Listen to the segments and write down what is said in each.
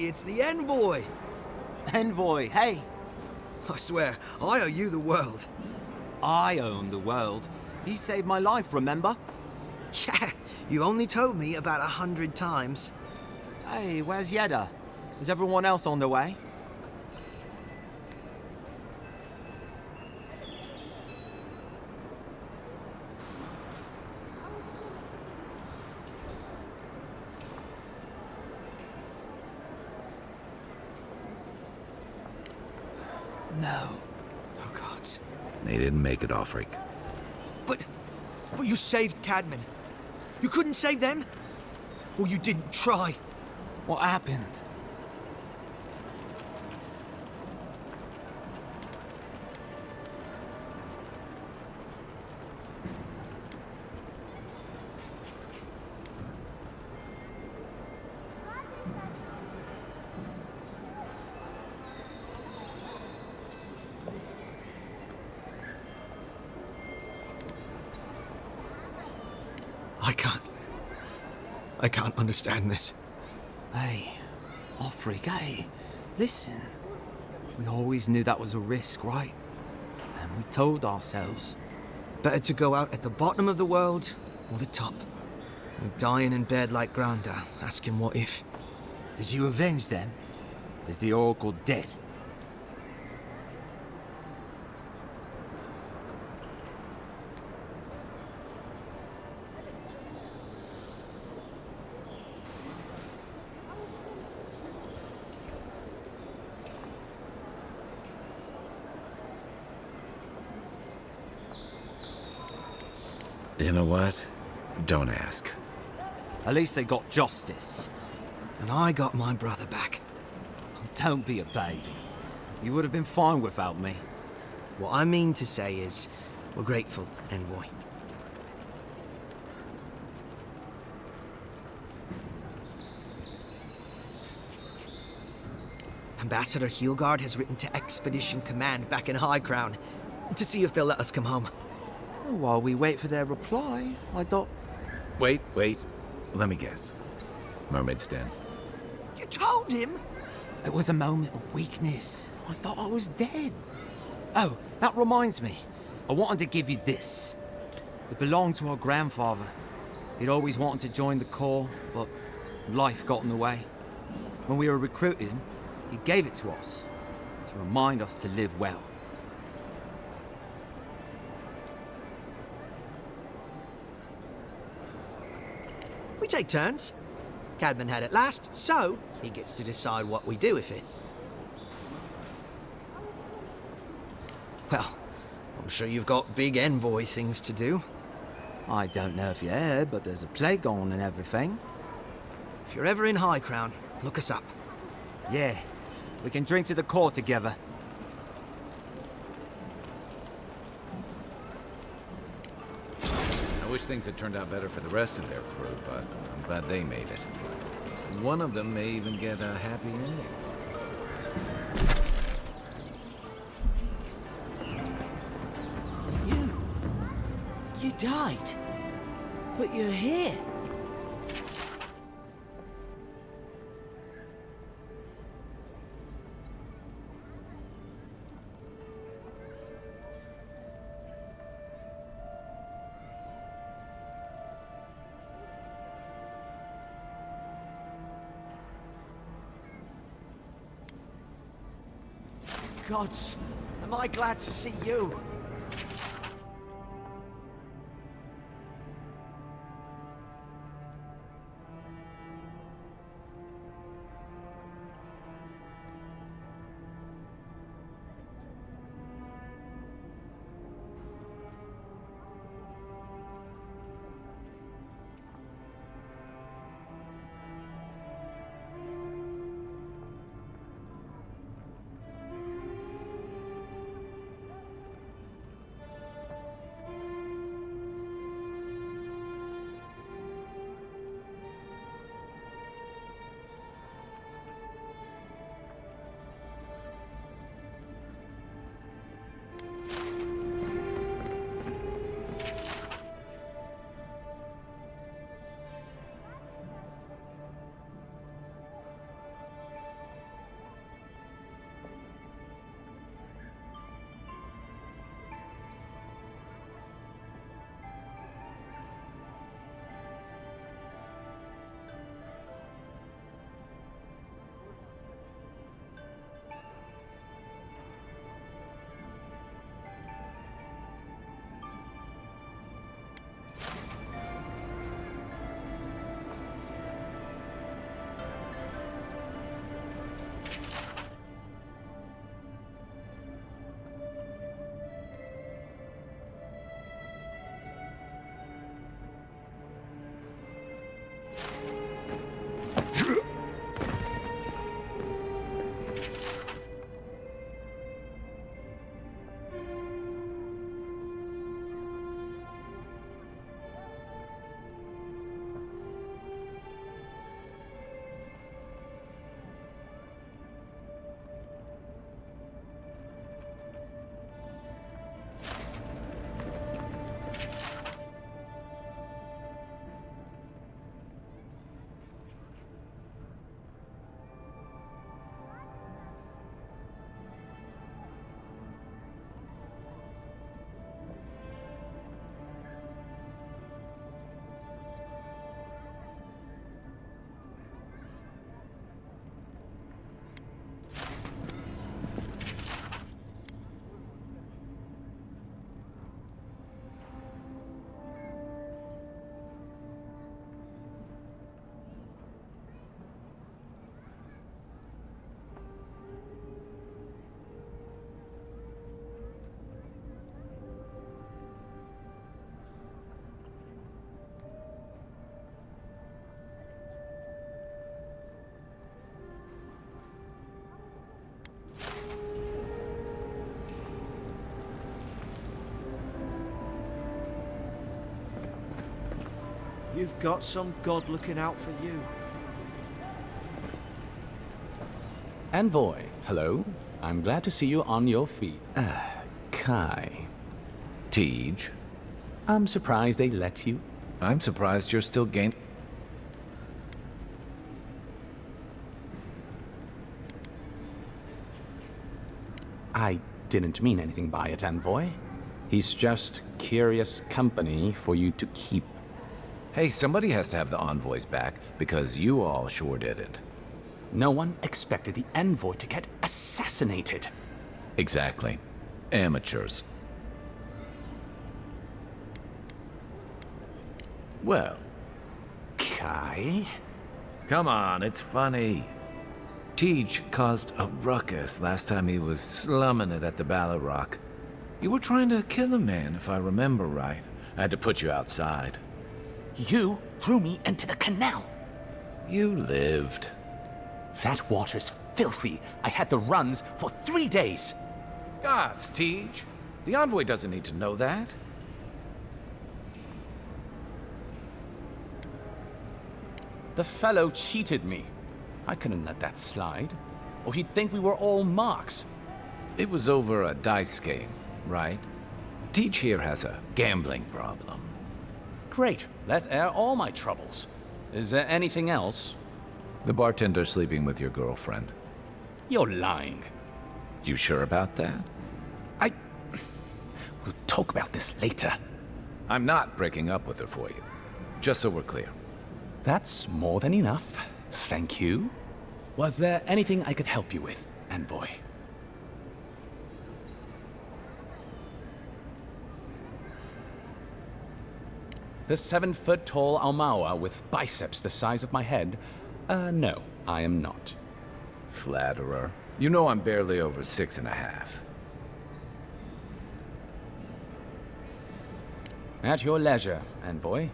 Hey, it's the envoy! Envoy, hey! I swear, I owe you the world. I own the world. He saved my life, remember? Yeah, you only told me about 100 times. Hey, where's Yeda? Is everyone else on the way? No. Oh, God. They didn't make it, Offric. But you saved Cadman. You couldn't save them? Or you didn't try? What happened? I can't understand this. Hey, Offric, hey, listen. We always knew that was a risk, right? And we told ourselves. Better to go out at the bottom of the world or the top. And dying in bed like Granda, asking what if. Did you avenge them? Is the Oracle dead? You know what? Don't ask. At least they got justice. And I got my brother back. Don't be a baby. You would have been fine without me. What I mean to say is, we're grateful, Envoy. Ambassador Heelgard has written to Expedition Command back in High Crown to see if they'll let us come home. Well, while we wait for their reply, I thought... Wait. Let me guess. Mermaid's Den. You told him? It was a moment of weakness. I thought I was dead. Oh, that reminds me. I wanted to give you this. It belonged to our grandfather. He'd always wanted to join the Corps, but life got in the way. When we were recruiting, he gave it to us to remind us to live well. We take turns. Cadman had it last, so he gets to decide what we do with it. Well, I'm sure you've got big envoy things to do. I don't know if you heard, but there's a plague on and everything. If you're ever in High Crown, look us up. Yeah, we can drink to the Corps together. I wish things had turned out better for the rest of their crew, but I'm glad they made it. One of them may even get a happy ending. You died, but you're here. Gods, am I glad to see you. You've got some god looking out for you. Envoy, hello. I'm glad to see you on your feet. Kai. Tej. I'm surprised they let you. I'm surprised you're still gaining. I didn't mean anything by it, Envoy. He's just curious company for you to keep. Hey, somebody has to have the envoys back, because you all sure did it. No one expected the Envoy to get assassinated. Exactly. Amateurs. Well, Kai? come on, it's funny. Tej caused a ruckus last time he was slumming it at the Ballarrock. You were trying to kill a man, if I remember right. I had to put you outside. You threw me into the canal. You lived. That water's filthy. I had the runs for 3 days. Gods, Tej. The envoy doesn't need to know that. The fellow cheated me. I couldn't let that slide. Or he'd think we were all marks. It was over a dice game, right? Tej here has a gambling problem. Great. Let's air all my troubles. Is there anything else? The bartender sleeping with your girlfriend. You're lying. You sure about that? We'll talk about this later. I'm not breaking up with her for you. Just so we're clear. That's more than enough. Thank you. Was there anything I could help you with, Envoy? The 7-foot-tall Almawa with biceps the size of my head? No, I am not. Flatterer. You know I'm barely over 6.5. At your leisure, Envoy.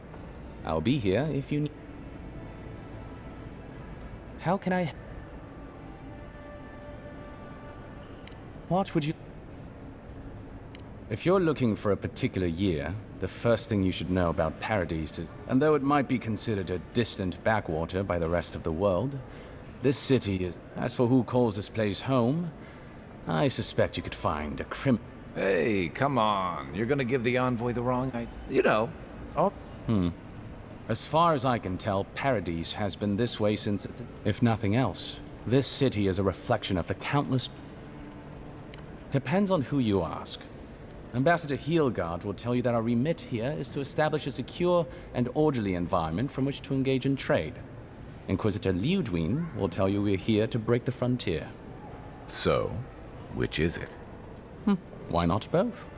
I'll be here if you need. How can I... What would you... If you're looking for a particular year, the first thing you should know about Paradise is... And though it might be considered a distant backwater by the rest of the world, this city is... As for who calls this place home, I suspect you could find a Hey, come on. You're gonna give the envoy the wrong idea. You know. Oh. As far as I can tell, Paradise has been this way since it's... If nothing else, this city is a reflection of the countless... Depends on who you ask. Ambassador Heelgard will tell you that our remit here is to establish a secure and orderly environment from which to engage in trade. Inquisitor Liudwin will tell you we're here to break the frontier. So, which is it? Why not both?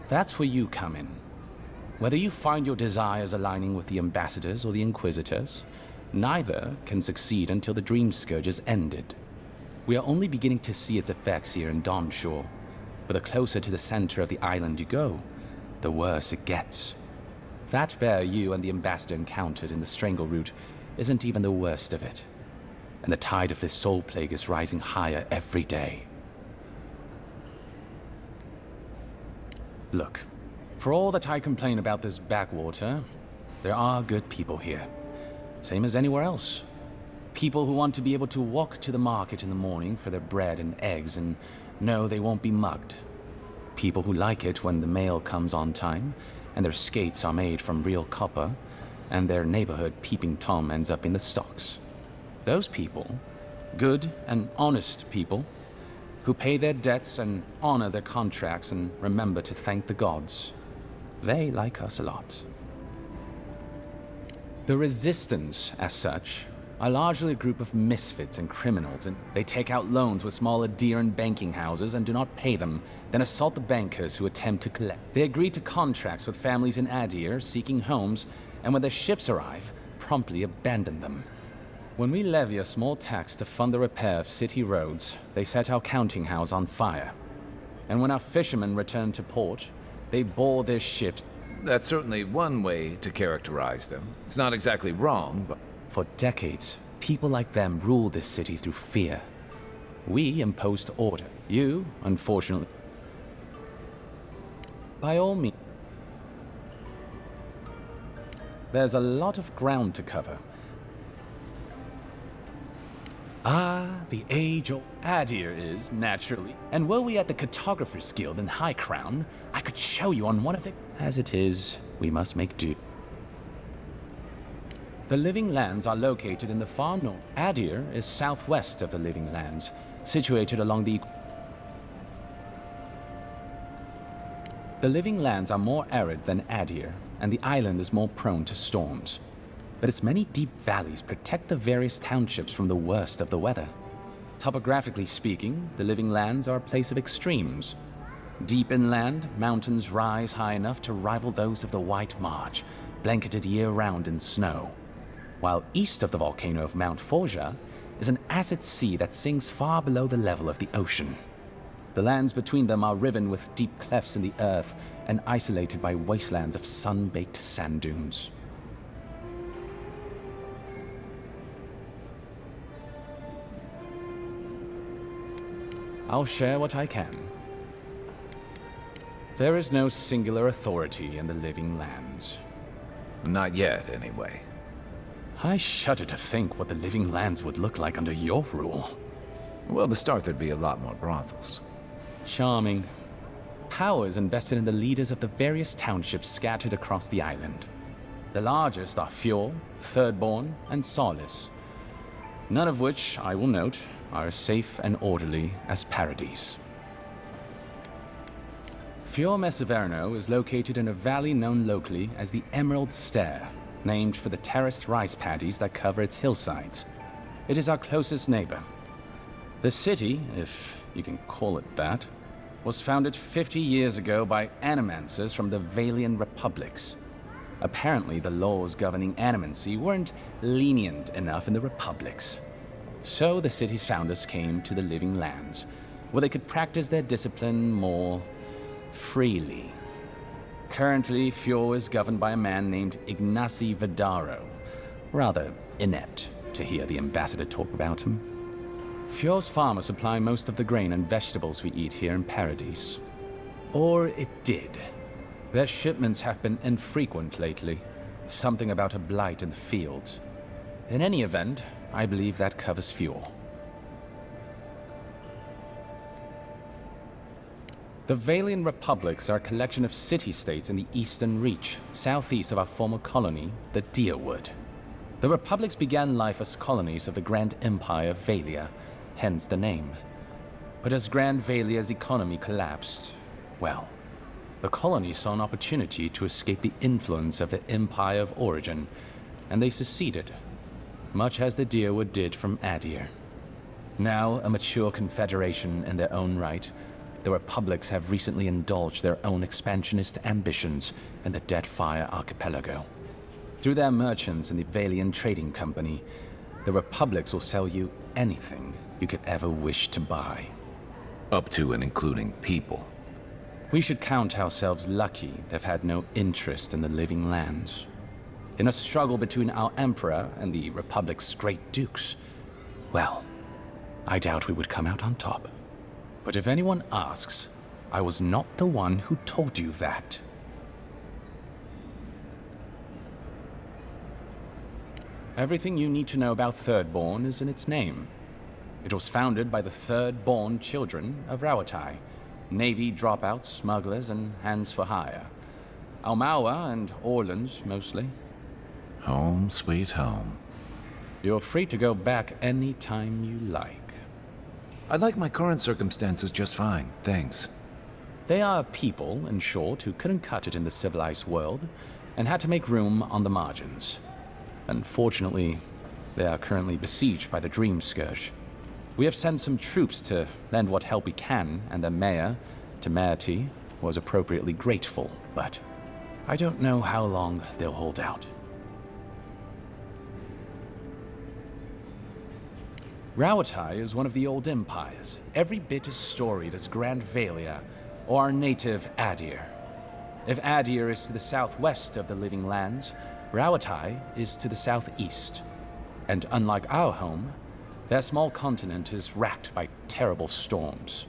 That's where you come in. Whether you find your desires aligning with the ambassadors or the inquisitors, neither can succeed until the Dream Scourge is ended. We are only beginning to see its effects here in Dawnshore, but the closer to the center of the island you go, the worse it gets. That bear you and the ambassador encountered in the Strangle Route isn't even the worst of it, and the tide of this soul plague is rising higher every day. Look, for all that I complain about this backwater, there are good people here. Same as anywhere else. People who want to be able to walk to the market in the morning for their bread and eggs and know they won't be mugged. People who like it when the mail comes on time, and their skates are made from real copper, and their neighborhood peeping Tom ends up in the stocks. Those people, good and honest people, who pay their debts and honor their contracts and remember to thank the gods. They like us a lot. The Resistance, as such, are largely a group of misfits and criminals, and they take out loans with small Adheran banking houses and do not pay them, then assault the bankers who attempt to collect. They agree to contracts with families in Adir seeking homes, and when their ships arrive, promptly abandon them. When we levy a small tax to fund the repair of city roads, they set our counting house on fire. And when our fishermen return to port, they board their ships. That's certainly one way to characterize them. It's not exactly wrong, but... For decades, people like them ruled this city through fear. We imposed order. You, unfortunately... By all means... There's a lot of ground to cover. Ah, the age-old Adir is, naturally. And were we at the Cartographers Guild in High Crown, I could show you on one of the... As it is, we must make do. The Living Lands are located in the far north. Adir is southwest of the Living Lands, situated along the... The Living Lands are more arid than Adir, and the island is more prone to storms. But its many deep valleys protect the various townships from the worst of the weather. Topographically speaking, the Living Lands are a place of extremes. Deep inland, mountains rise high enough to rival those of the White March, blanketed year-round in snow. While east of the volcano of Mount Forja is an acid sea that sinks far below the level of the ocean. The lands between them are riven with deep clefts in the earth and isolated by wastelands of sun-baked sand dunes. I'll share what I can. There is no singular authority in the Living Lands. Not yet, anyway. I shudder to think what the Living Lands would look like under your rule. Well, to start, there'd be a lot more brothels. Charming. Power is invested in the leaders of the various townships scattered across the island. The largest are Fjord, Thirdborn, and Solace. None of which, I will note, are as safe and orderly as Paradise. Fjord Messeverno is located in a valley known locally as the Emerald Stair, named for the terraced rice paddies that cover its hillsides. It is our closest neighbor. The city, if you can call it that, was founded 50 years ago by animancers from the Valian Republics. Apparently, the laws governing animancy weren't lenient enough in the Republics. So the city's founders came to the Living Lands, where they could practice their discipline more freely. Currently, Fjord is governed by a man named Ignacy Vidaro. Rather inept to hear the ambassador talk about him. Fjord's farmers supply most of the grain and vegetables we eat here in Paradise. Or it did. Their shipments have been infrequent lately. Something about a blight in the fields. In any event, I believe that covers Fjord. The Valian Republics are a collection of city-states in the Eastern Reach, southeast of our former colony, the Deerwood. The republics began life as colonies of the Grand Empire of Valia, hence the name. But as Grand Valia's economy collapsed, well, the colony saw an opportunity to escape the influence of the Empire of Origin, and they seceded, much as the Deerwood did from Adir. Now a mature confederation in their own right, the republics have recently indulged their own expansionist ambitions in the Deadfire Archipelago. Through their merchants in the Valian Trading Company, the republics will sell you anything you could ever wish to buy. Up to and including people. We should count ourselves lucky they've had no interest in the Living Lands. In a struggle between our Emperor and the Republic's great dukes, well, I doubt we would come out on top. But if anyone asks, I was not the one who told you that. Everything you need to know about Thirdborn is in its name. It was founded by the third-born children of Rawatai, Navy dropouts, smugglers, and hands for hire. Almawa and Orleans, mostly. Home, sweet home. You're free to go back any time you like. I like my current circumstances just fine, thanks. They are a people, in short, who couldn't cut it in the civilized world, and had to make room on the margins. Unfortunately, they are currently besieged by the Dream Scourge. We have sent some troops to lend what help we can, and the mayor, Temerity, was appropriately grateful, but I don't know how long they'll hold out. Rawatai is one of the old empires, every bit as storied as Grand Valia, or our native Adir. If Adir is to the southwest of the Living Lands, Rawatai is to the southeast. And unlike our home, their small continent is racked by terrible storms.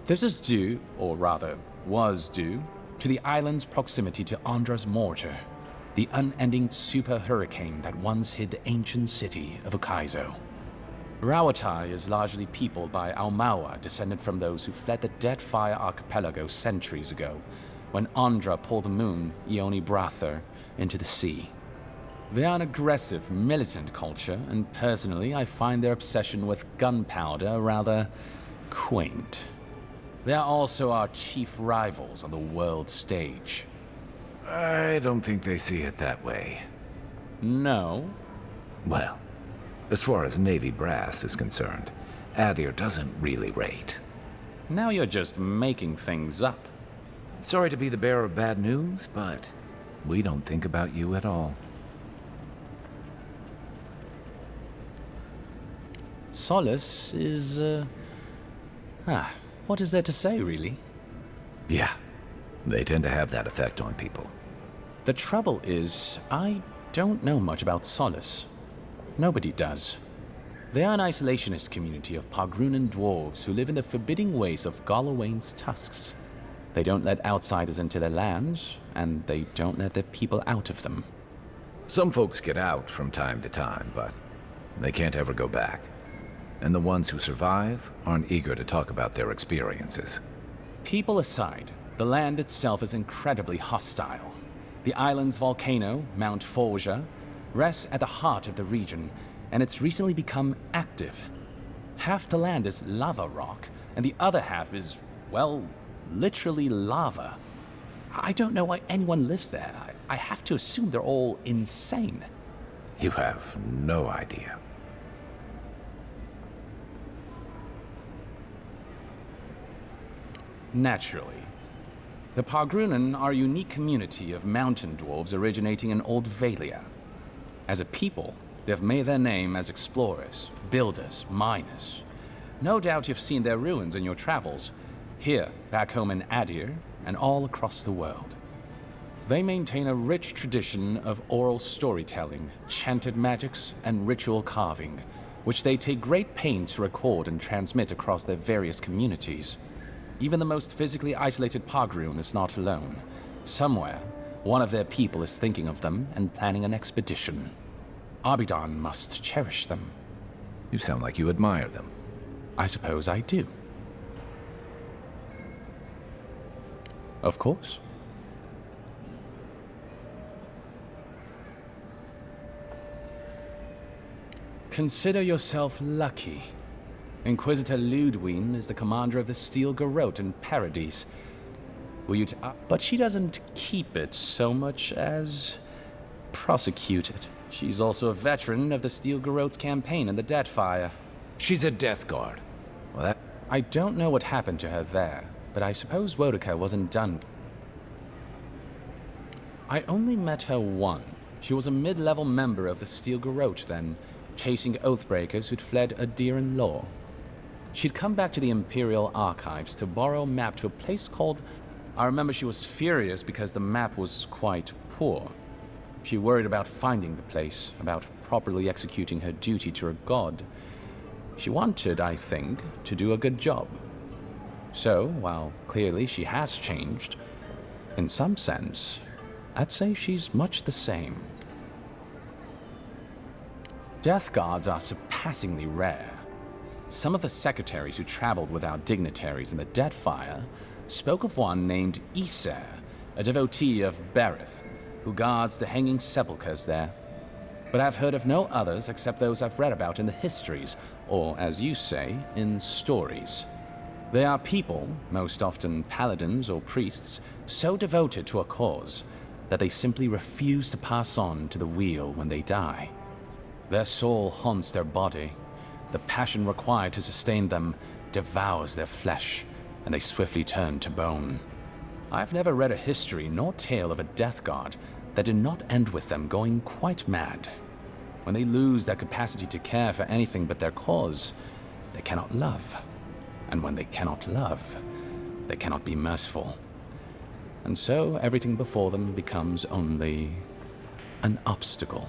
This is due, or rather, was due, to the island's proximity to Andra's mortar. the unending super hurricane that once hid the ancient city of Ukaizo. Rawatai is largely peopled by Aumaua, descended from those who fled the Deadfire Archipelago centuries ago, when Andra pulled the moon, Ioni Brather, into the sea. They are an aggressive, militant culture, and personally I find their obsession with gunpowder rather quaint. They are also our chief rivals on the world stage. I don't think they see it that way. No? Well, as far as Navy brass is concerned, Adir doesn't really rate. Now you're just making things up. Sorry to be the bearer of bad news, but we don't think about you at all. Solace is, what is there to say, really? Yeah, they tend to have that effect on people. The trouble is, I don't know much about Solace. Nobody does. They are an isolationist community of Pogrunan dwarves who live in the forbidding ways of Galawain's tusks. They don't let outsiders into their lands, and they don't let their people out of them. Some folks get out from time to time, but they can't ever go back. And the ones who survive aren't eager to talk about their experiences. People aside, the land itself is incredibly hostile. The island's volcano, Mount Forja, rests at the heart of the region, and it's recently become active. Half the land is lava rock, and the other half is, well, literally lava. I don't know why anyone lives there. I have to assume they're all insane. You have no idea. Naturally. The Pogrunan are a unique community of mountain dwarves originating in Old Valia. As a people, they've made their name as explorers, builders, miners. No doubt you've seen their ruins in your travels, here, back home in Adir, and all across the world. They maintain a rich tradition of oral storytelling, chanted magics, and ritual carving, which they take great pains to record and transmit across their various communities. Even the most physically isolated Pogrun is not alone. Somewhere, one of their people is thinking of them and planning an expedition. Abidan must cherish them. You sound like you admire them. I suppose I do. Of course. Consider yourself lucky. Inquisitor Ludwine is the commander of the Steel Garrote in Paradise. Will you but she doesn't keep it so much as prosecute it. She's also a veteran of the Steel Garrote's campaign in the Deadfire. She's a Death Guard. Well, that... I don't know what happened to her there, but I suppose Wodika wasn't done. I only met her once. She was a mid-level member of the Steel Garrote then, chasing Oathbreakers who'd fled Adiran law. She'd come back to the Imperial Archives to borrow a map to a place called... I remember she was furious because the map was quite poor. She worried about finding the place, about properly executing her duty to her god. She wanted, I think, to do a good job. So, while clearly she has changed, in some sense, I'd say she's much the same. Death Guards are surpassingly rare. Some of the secretaries who traveled with our dignitaries in the Deadfire spoke of one named Iser, a devotee of Berith, who guards the hanging sepulchres there. But I've heard of no others except those I've read about in the histories, or, as you say, in stories. They are people, most often paladins or priests, so devoted to a cause that they simply refuse to pass on to the wheel when they die. Their soul haunts their body. The passion required to sustain them devours their flesh, and they swiftly turn to bone. I've never read a history nor tale of a Death Guard that did not end with them going quite mad. When they lose their capacity to care for anything but their cause, they cannot love. And when they cannot love, they cannot be merciful. And so everything before them becomes only an obstacle.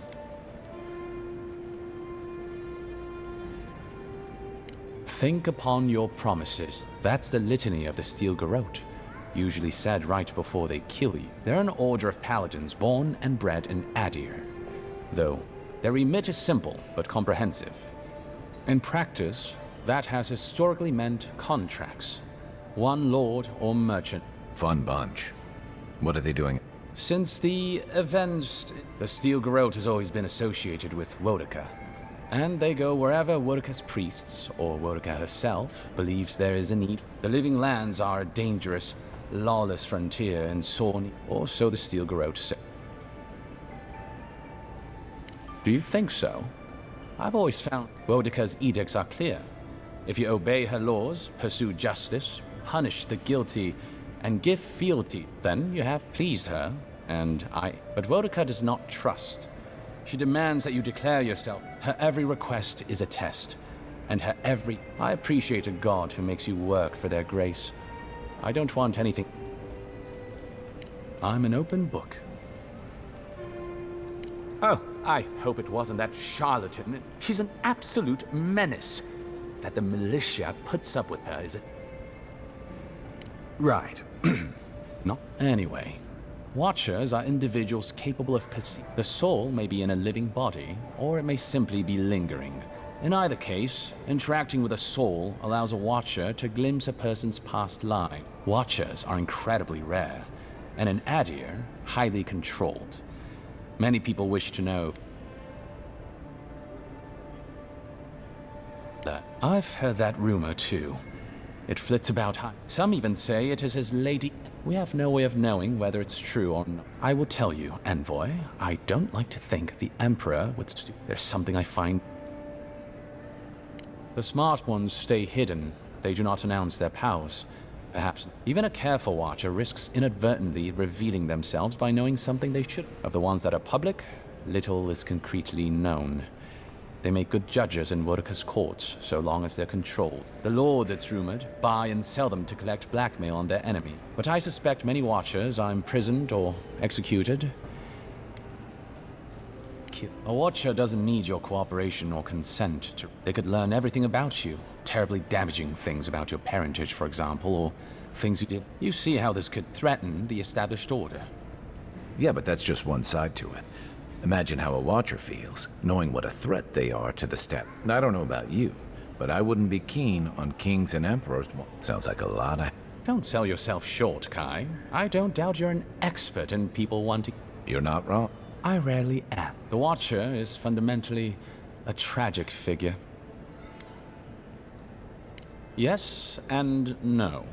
Think upon your promises. That's the litany of the Steel Garrote. usually said right before they kill you. They're an order of paladins born and bred in Adir, though their remit is simple but comprehensive. In practice, that has historically meant contracts. One lord or merchant. Fun bunch. What are they doing? Since the events, the Steel Garrote has always been associated with Wodaka, and they go wherever Wodaka's priests, or Wodaka herself, believes there is a need. The Living Lands are a dangerous, lawless frontier in Sorny, or so the Steel Garrote says. Do you think so? I've always found Wodaka's edicts are clear. If you obey her laws, pursue justice, punish the guilty, and give fealty, then you have pleased her, and I. But Wodaka does not trust. She demands that you declare yourself. Her every request is a test, and her every... I appreciate a god who makes you work for their grace. I don't want anything. I'm an open book. Oh, I hope it wasn't that charlatan. She's an absolute menace. That the militia puts up with her is a... Right. No. Anyway, Watchers are individuals capable of perceiving. The soul may be in a living body, or it may simply be lingering. In either case, interacting with a soul allows a Watcher to glimpse a person's past life. Watchers are incredibly rare, and in Adir, highly controlled. Many people wish to know that. I've heard that rumor too. It flits about high. Some even say it is his lady. We have no way of knowing whether it's true or not. I will tell you, Envoy, I don't like to think the Emperor would There's something I find. The smart ones stay hidden. They do not announce their powers. Perhaps even a careful Watcher risks inadvertently revealing themselves by knowing something they should. Of the ones that are public, little is concretely known. They make good judges in Wodaka's courts, so long as they're controlled. The lords, it's rumored, buy and sell them to collect blackmail on their enemy. But I suspect many Watchers are imprisoned or executed. A Watcher doesn't need your cooperation or consent to... They could learn everything about you. Terribly damaging things about your parentage, for example, or things you did. You see how this could threaten the established order. Yeah, but that's just one side to it. Imagine how a Watcher feels, knowing what a threat they are to the step. I don't know about you, but I wouldn't be keen on kings and emperors. Sounds like a lot of... Don't sell yourself short, Kai. I don't doubt you're an expert in people wanting... You're not wrong. I rarely am. The Watcher is fundamentally a tragic figure. Yes and no.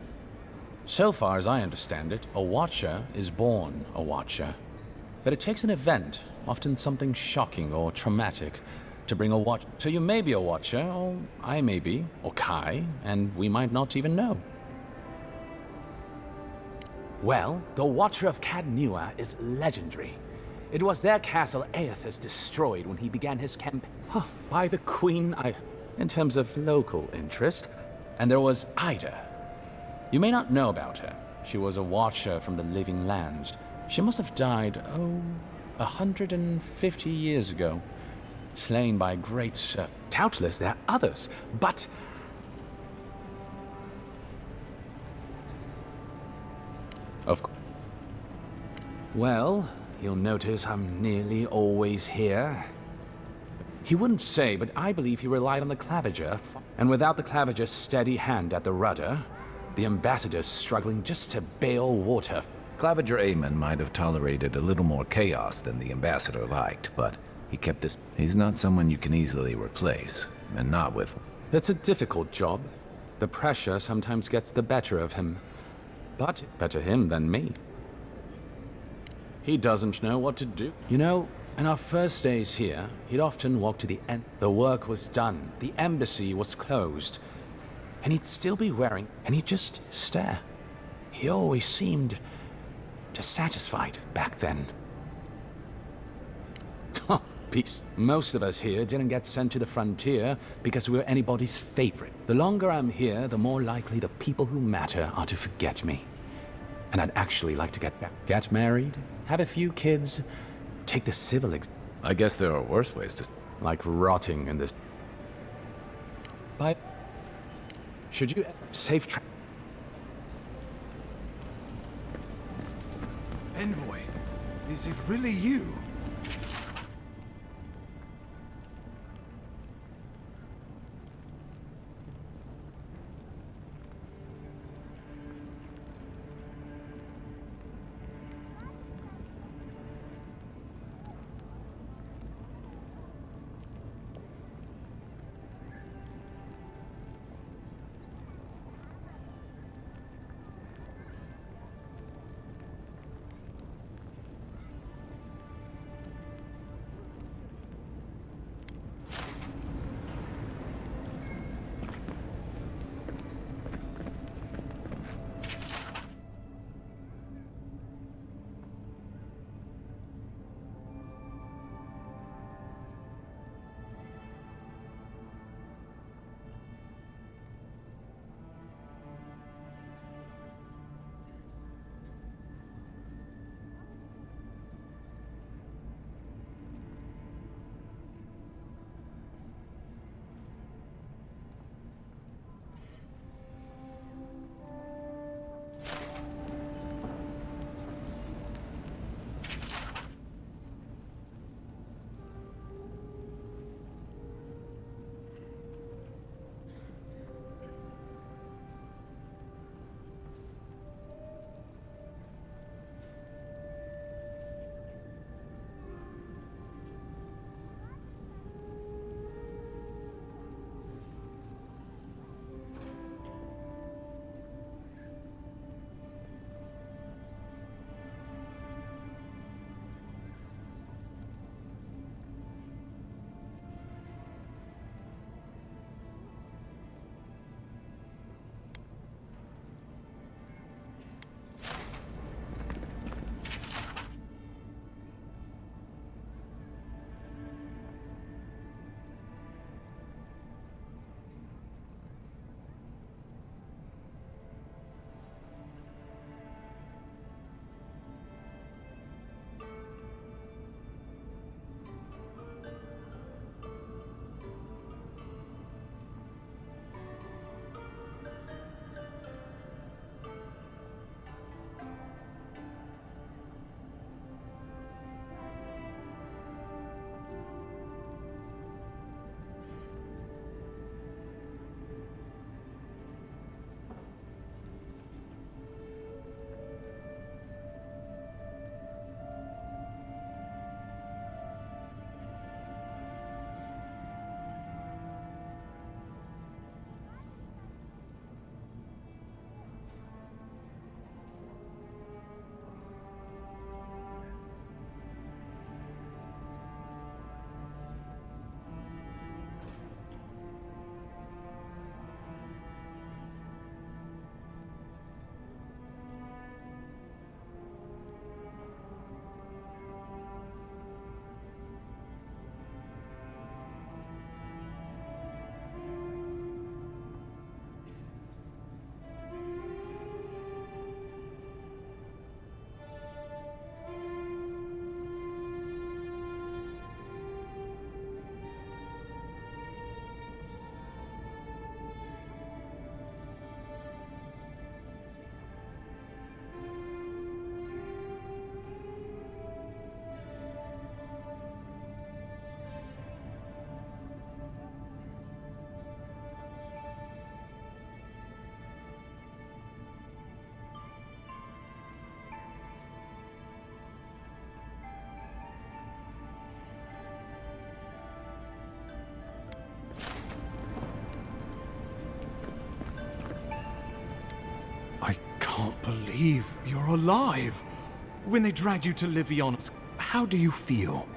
So far as I understand it, a Watcher is born a Watcher. But it takes an event, often something shocking or traumatic, to bring a Watcher. So you may be a Watcher, or I may be, or Kai, and we might not even know. Well, the Watcher of Cadnua is legendary. It was their castle Aethys destroyed when he began his campaign. Oh, by the Queen, in terms of local interest. And there was Ida. You may not know about her. She was a Watcher from the Living Lands. She must have died, 150 years ago. Slain by great sir. Doubtless there are others, but... Of course. Well, you'll notice I'm nearly always here. He wouldn't say, but I believe he relied on the Claviger. And without the Claviger's steady hand at the rudder, the ambassador's struggling just to bail water. Claviger Aemon might have tolerated a little more chaos than the ambassador liked, but he kept this... He's not someone you can easily replace, and not with... It's a difficult job. The pressure sometimes gets the better of him. But better him than me. He doesn't know what to do. You know, in our first days here, he'd often walk to the end. The work was done, the embassy was closed, and he'd still be wearing, and he'd just stare. He always seemed dissatisfied back then. Peace. Most of us here didn't get sent to the frontier because we were anybody's favorite. The longer I'm here, the more likely the people who matter are to forget me. And I'd actually like to get back. Get married, have a few kids, take the civil exam. I guess there are worse ways to... Like rotting in this... Should you... Safe tra... Envoy, is it really you? I can't believe you're alive. When they dragged you to Livion, how do you feel?